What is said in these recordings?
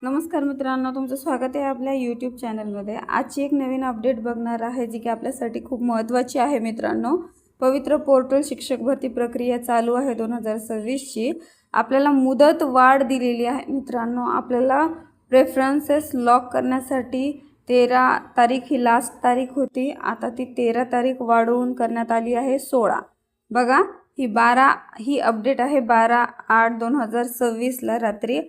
नमस्कार मित्रांनो, तुमचं स्वागत आहे आपल्या यूट्यूब चॅनलमध्ये। आजची एक नवीन अपडेट बघणार आहे जी की आपल्यासाठी खूप महत्त्वाची आहे मित्रांनो। पवित्र पोर्टल शिक्षक भरती प्रक्रिया चालू आहे 2026 ची। आपल्याला मुदत वाढ दिलेली आहे मित्रांनो। आपल्याला प्रेफरन्सेस लॉक करण्यासाठी 13 तारीख ही लास्ट तारीख होती, आता ती 13 तारीख वाढवून करण्यात आली आहे 16। बघा, ही अपडेट आहे 12/8/2026 ला रात्री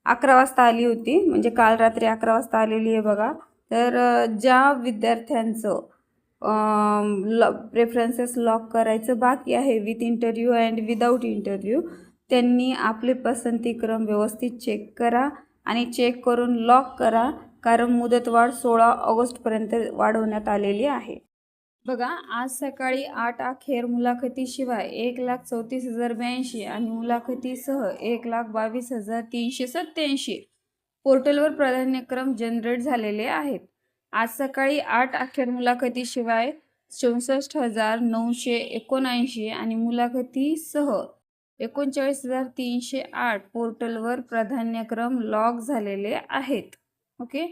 11 वाजता आली होती, म्हणजे काल रात्री 11 वाजता आलेली आहे बघा। तर ज्या विद्यार्थ्यांचं प्रेफरन्सेस लॉक करायचं बाकी आहे with interview and without interview, त्यांनी आपले पसंतीक्रम व्यवस्थित चेक करा आणि चेक करून लॉक करा, कारण मुदतवाढ 16 ऑगस्टपर्यंत वाढवण्यात आलेली आहे। बघा, आज सकाळी 8 अखेर मुलाखतीशिवाय 1,34,082 आणि मुलाखतीसह 1,22,387 पोर्टलवर प्राधान्यक्रम जनरेट झालेले आहेत। आज सकाळी 8 अखेर मुलाखतीशिवाय 64,979 आणि मुलाखतीसह 39,308 पोर्टलवर प्राधान्यक्रम लॉक झालेले आहेत। ओके,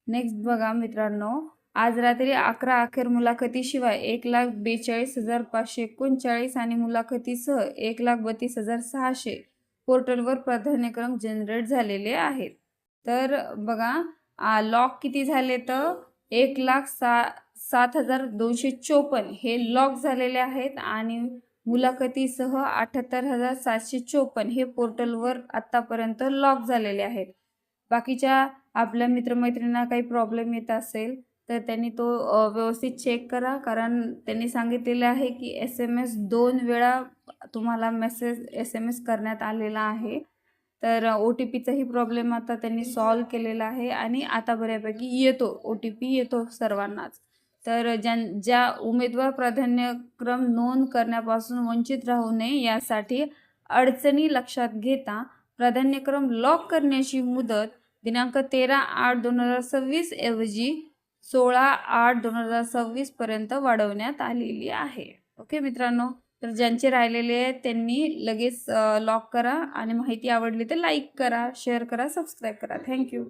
नेक्स्ट बघा मित्रांनो, आज रात्री 11 अखेर मुलाखतीशिवाय 1,42,539 आणि मुलाखतीसह 1,32,600 पोर्टलवर प्राधान्यक्रम जनरेट झालेले आहेत। तर बघा, लॉक किती झाले तर 1,07,254 हे लॉक झालेले आहेत आणि मुलाखतीसह 78,754 हे पोर्टलवर आतापर्यंत लॉक झालेले आहेत। बाकीच्या आपल्या मित्रमैत्रिणींना काही प्रॉब्लेम येत असेल तर त्यांनी तो व्यवस्थित चेक करा, कारण त्यांनी सांगितलेले आहे की SMS 2 वेळा तुम्हाला SMS करण्यात आलेला आहे। तर OTPचाही प्रॉब्लेम आता त्यांनी सॉल्व केलेला आहे आणि आता बऱ्यापैकी येतो, OTP येतो सर्वांनाच। तर ज्या उमेदवार प्राधान्यक्रम नोंद करण्यापासून वंचित राहू नये यासाठी अडचणी लक्षात घेता प्राधान्यक्रम लॉक करण्याची मुदत दिनांक 13/8/2026 ऐवजी 16/8/2026 पर्यंत वाढवण्यात आलेली आहे। ओके मित्रांनो, तर ज्यांचे राहिलेले आहेत त्यांनी लगेच लॉक करा आणि माहिती आवडली तर लाईक करा, शेअर करा, सबस्क्राईब करा। थँक्यू।